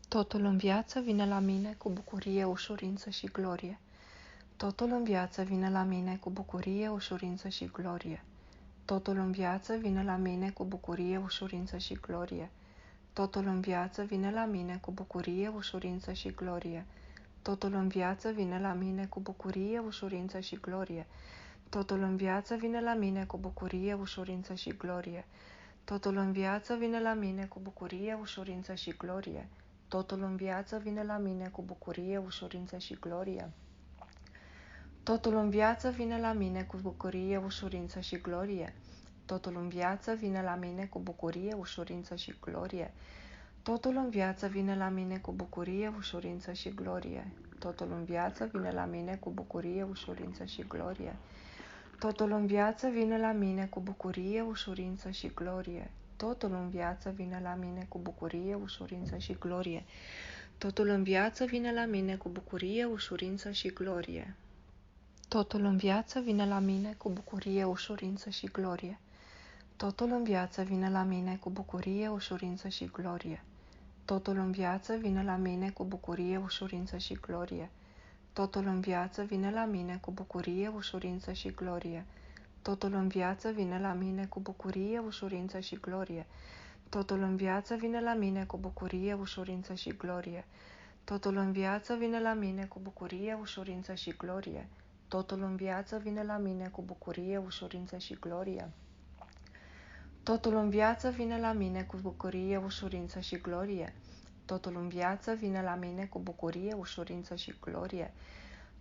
Totul în viață vine la mine cu bucurie, ușurință și glorie. Totul în viață vine la mine cu bucurie, ușurință și glorie. Totul în viață vine la mine cu bucurie, ușurință și glorie. Totul în viață vine la mine cu bucurie, ușurință și glorie. Totul în viață vine la mine cu bucurie, ușurință și glorie. Totul în viață vine la mine cu bucurie, ușurință și glorie. Totul în viață vine la mine cu bucurie, ușurință și glorie. Totul în viață vine la mine cu bucurie, ușurință și glorie. Totul în viață vine la mine cu bucurie, ușurință și glorie. Totul în viață vine la mine cu bucurie, ușurință și glorie. Totul în viață vine la mine cu bucurie, ușurință și glorie. Totul în viață vine la mine cu bucurie, ușurință și glorie. Totul în viață vine la mine cu bucurie, ușurință și glorie. Totul în viață vine la mine cu bucurie, ușurință și glorie. Totul în viață vine la mine cu bucurie, ușurință și glorie. Totul în viață vine la mine cu bucurie, ușurință și glorie. Totul în viață vine la mine cu bucurie, ușurință și glorie. Totul în viață vine la mine cu bucurie, ușurință și glorie. Totul în viață vine la mine cu bucurie, ușurință și glorie. Totul în viață vine la mine cu bucurie, ușurință și glorie. Totul în viață vine la mine cu bucurie, ușurință și glorie. Totul în viață vine la mine cu bucurie, ușurință și glorie. Totul în viață vine la mine cu bucurie, ușurință și glorie. Totul în viață vine la mine cu bucurie, ușurință și glorie. Totul în viață vine la mine cu bucurie, ușurință și glorie.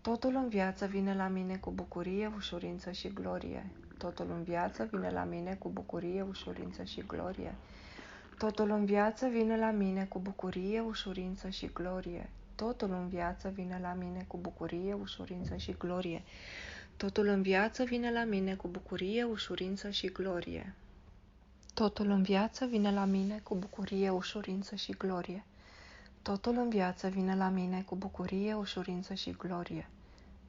Totul în viață vine la mine cu bucurie, ușurință și glorie. Totul în viață vine la mine cu bucurie, ușurință și glorie. Totul în viață vine la mine cu bucurie, ușurință și glorie. Totul în viață vine la mine cu bucurie, ușurință și glorie. Totul în viață vine la mine cu bucurie, ușurință și glorie. Totul în viață vine la mine cu bucurie, ușurință și glorie. Totul în viață vine la mine cu bucurie, ușurință și glorie.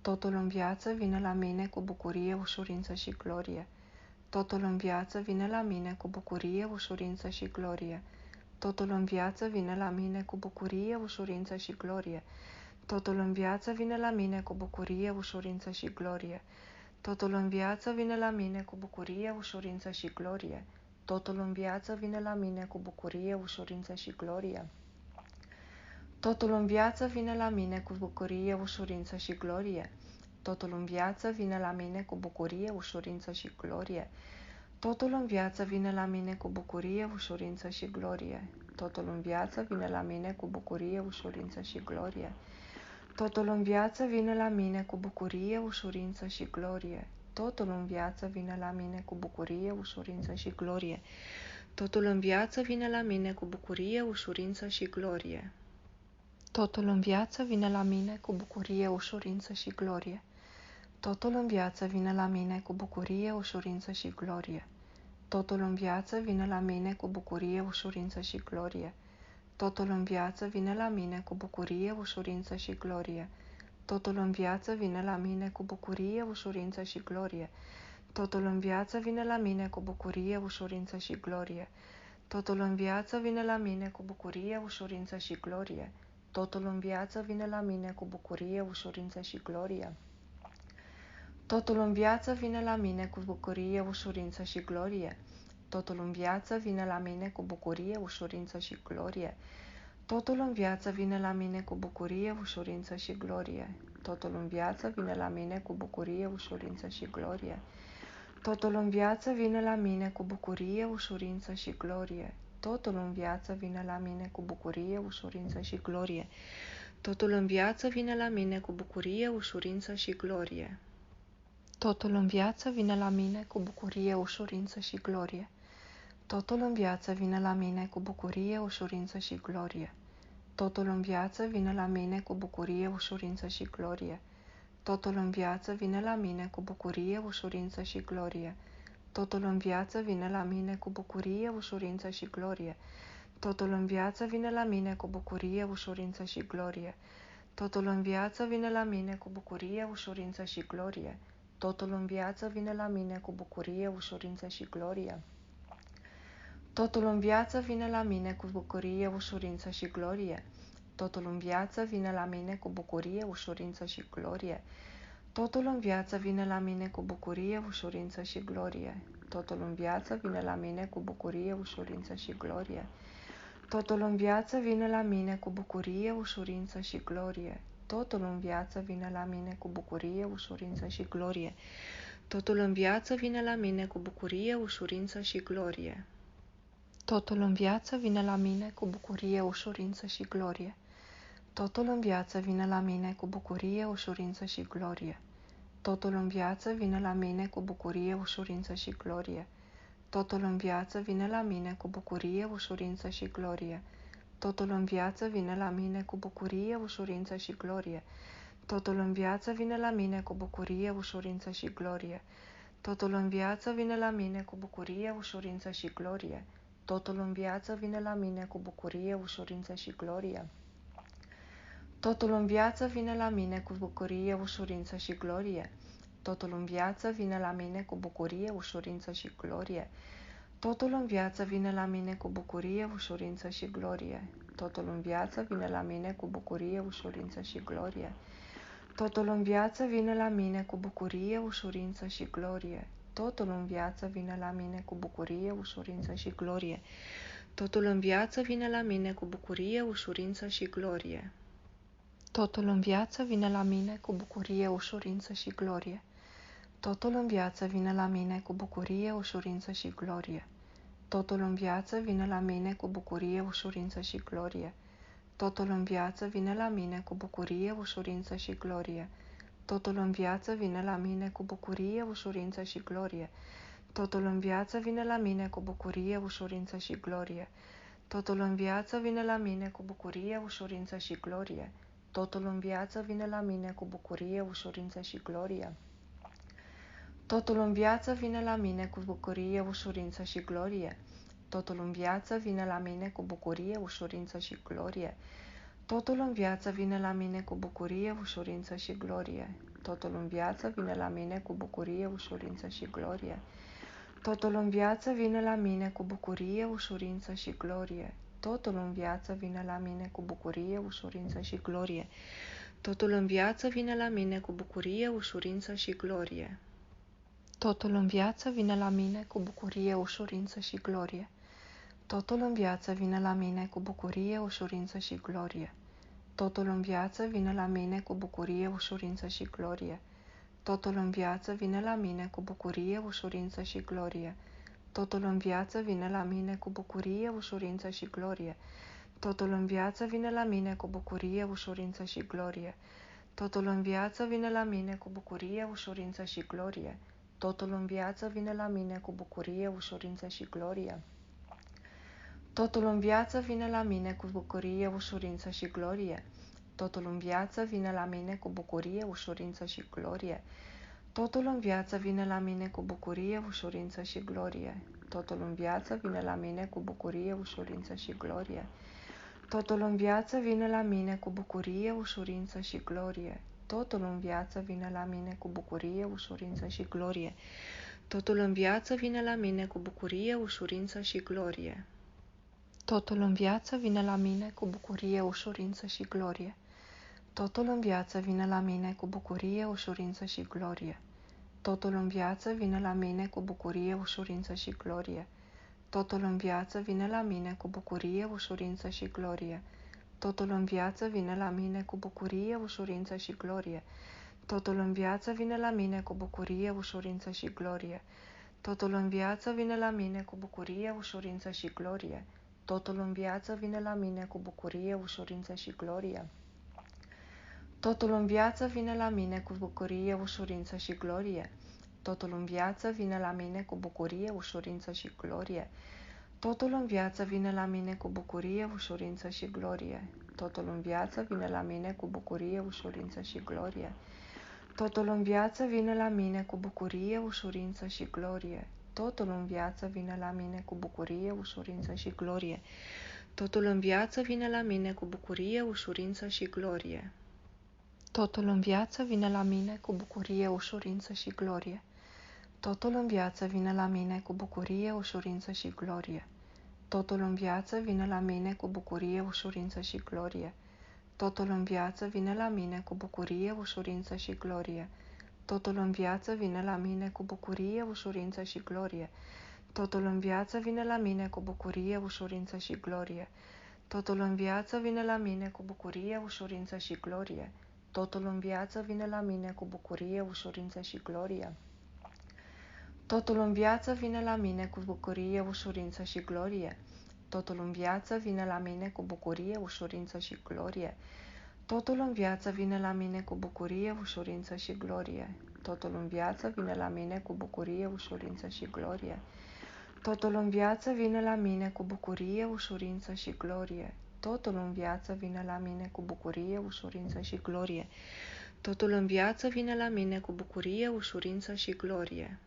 Totul în viață vine la mine cu bucurie, ușurință și glorie. Totul în viață vine la mine cu bucurie, ușurință și glorie. Totul în viață vine la mine cu bucurie, ușurință și glorie. Totul în viață vine la mine cu bucurie, ușurință și glorie. Totul în viață vine la mine cu bucurie, ușurință și glorie. Totul în viață vine la mine cu bucurie, ușurință și glorie. Totul în viață vine la mine cu bucurie, ușurință și glorie. Totul în viață vine la mine cu bucurie, ușurință și glorie. Totul în viață vine la mine cu bucurie, ușurință și glorie. Totul în viață vine la mine cu bucurie, ușurință și glorie. Totul în viață vine la mine cu bucurie, ușurință și glorie. Totul în viață vine la mine cu bucurie, ușurință și glorie. Totul în viață vine la mine cu bucurie, ușurință și glorie. Totul în viață vine la mine cu bucurie, ușurință și glorie. Totul în viață vine la mine cu bucurie, ușurință și glorie. Totul în viață vine la mine cu bucurie, ușurință și glorie. Totul în viață vine la mine cu bucurie, ușurință și glorie. Totul în viață vine la mine cu bucurie, ușurință și glorie. Totul în viață vine la mine cu bucurie, ușurință și glorie. Totul în viață vine la mine cu bucurie, ușurință și glorie. Totul în viață vine la mine cu bucurie, ușurință și glorie. Totul în viață vine la mine cu bucurie, ușurință și glorie. Totul în viață vine la mine cu bucurie, ușurință și glorie. Totul în viață vine la mine cu bucurie, ușurință și glorie. Totul în viață vine la mine cu bucurie, ușurință și glorie. Totul în viață vine la mine cu bucurie, ușurință și glorie. Totul în viață vine la mine cu bucurie, ușurință și glorie. Totul în viață vine la mine cu bucurie, ușurință și glorie. Totul în viață vine la mine cu bucurie, ușurință și glorie. Totul în viață vine la mine cu bucurie, ușurință și glorie. Totul în viață vine la mine cu bucurie, ușurință și glorie. Totul în viață vine la mine cu bucurie, ușurință și glorie. Totul în viață vine la mine cu bucurie, ușurință și glorie. Totul în viață vine la mine cu bucurie, ușurință și glorie. Totul în viață vine la mine cu bucurie, ușurință și glorie. Totul în viață vine la mine cu bucurie, ușurință și glorie. Totul în viață vine la mine cu bucurie, ușurință și glorie. Totul în viață vine la mine cu bucurie, ușurință și glorie. Totul în viață vine la mine cu bucurie, ușurință și glorie. Totul în viață vine la mine cu bucurie, ușurință și glorie. Totul în viață vine la mine cu bucurie, ușurință și glorie. Totul în viață vine la mine cu bucurie, ușurință și glorie. Totul în viață vine la mine cu bucurie, ușurință și glorie. Totul în viață vine la mine cu bucurie, ușurință și glorie. Totul în viață vine la mine cu bucurie, ușurință și glorie. Totul în viață vine la mine cu bucurie, ușurință și glorie. Totul în viață vine la mine cu bucurie, ușurință și glorie. Totul în viață vine la mine cu bucurie, ușurință și glorie. Totul în viață vine la mine cu bucurie, ușurință și glorie. Totul în viață vine la mine cu bucurie, ușurință și glorie. Totul în viață vine la mine cu bucurie, ușurință și glorie. Totul în viață vine la mine cu bucurie, ușurință și glorie. Totul în viață vine la mine cu bucurie, ușurință și glorie. Totul în viață vine la mine cu bucurie, ușurință și glorie. Totul în viață vine la mine cu bucurie, ușurință și glorie. Totul în viață vine la mine cu bucurie, ușurință și glorie. Totul în viață vine la mine cu bucurie, ușurință și glorie. Totul în viață vine la mine cu bucurie, ușurință și glorie. Totul în viață vine la mine cu bucurie, ușurință și glorie. Totul în viață vine la mine cu bucurie, ușurință și glorie. Totul în viață vine la mine cu bucurie, ușurință și glorie. Totul în viață vine la mine cu bucurie, ușurință și glorie. Totul în viață vine la mine cu bucurie, ușurință și glorie. Totul în viață vine la mine cu bucurie, ușurință și glorie. Totul în viață vine la mine cu bucurie, ușurință și glorie. Totul în viață vine la mine cu bucurie, ușurință și glorie. Totul în viață vine la mine cu bucurie, ușurință și glorie. Totul în viață vine la mine cu bucurie, ușurință și glorie. Totul în viață vine la mine cu bucurie, ușurință și glorie. Totul în viață vine la mine cu bucurie, ușurință și glorie. Totul în viață vine la mine cu bucurie, ușurință și glorie. Totul în viață vine la mine cu bucurie, ușurință și glorie. Totul în viață vine la mine cu bucurie, ușurință și glorie. Totul în viață vine la mine cu bucurie, ușurință și glorie. Totul în viață vine la mine cu bucurie, ușurință și glorie. Totul în viață vine la mine cu bucurie, ușurință și glorie. Totul în viață vine la mine cu bucurie, ușurință și glorie. Totul în viață vine la mine cu bucurie, ușurință și glorie. Totul în viață vine la mine cu bucurie, ușurință și glorie. Totul în viață vine la mine cu bucurie, ușurință și glorie. Totul în viață vine la mine cu bucurie, ușurință și glorie. Totul în viață vine la mine cu bucurie, ușurință și glorie. Totul în viață vine la mine cu bucurie, ușurință și glorie. Totul în viață vine la mine cu bucurie, ușurință și glorie. Totul în viață vine la mine cu bucurie, ușurință și glorie. Totul în viață vine la mine cu bucurie, ușurință și glorie. Totul în viață vine la mine cu bucurie, ușurință și glorie. Totul în viață vine la mine cu bucurie, ușurință și glorie. Totul în viață vine la mine cu bucurie, ușurință și glorie. Totul în viață vine la mine cu bucurie, ușurință și glorie. Totul în viață vine la mine cu bucurie, ușurință și glorie. Totul în viață vine la mine cu bucurie, ușurință și glorie. Totul în viață vine la mine cu bucurie, ușurință și glorie. Totul în viață vine la mine cu bucurie, ușurință și glorie. Totul în viață vine la mine cu bucurie, ușurință și glorie. Totul în viață vine la mine cu bucurie, ușurință și glorie. Totul în viață vine la mine cu bucurie, ușurință și glorie. Totul în viață vine la mine cu bucurie, ușurință și glorie. Totul în viață vine la mine cu bucurie, ușurință și glorie. Totul în viață vine la mine cu bucurie, ușurință și glorie. Totul în viață vine la mine cu bucurie, ușurință și glorie. Totul în viață vine la mine cu bucurie, ușurință și glorie. Totul în viață vine la mine cu bucurie, ușurință și glorie. Totul în viață vine la mine cu bucurie, ușurință și glorie. Totul în viață vine la mine cu bucurie, ușurință și glorie. Totul în viață vine la mine cu bucurie, ușurință și glorie. Totul în viață vine la mine cu bucurie, ușurință și glorie. Totul în viață vine la mine cu bucurie, ușurință și glorie. Totul în viață vine la mine cu bucurie, ușurință și glorie. Totul în viață vine la mine cu bucurie, ușurință și glorie. Totul în viață vine la mine cu bucurie, ușurință și glorie. Totul în viață vine la mine cu bucurie, ușurință și glorie. Totul în viață vine la mine cu bucurie, ușurință și glorie. Totul în viață vine la mine cu bucurie, ușurință și glorie. Totul în viață vine la mine cu bucurie, ușurință și glorie. Totul în viață vine la mine cu bucurie, ușurință și glorie. Totul în viață vine la mine cu bucurie, ușurință și glorie. Totul în viață vine la mine cu bucurie, ușurință și glorie.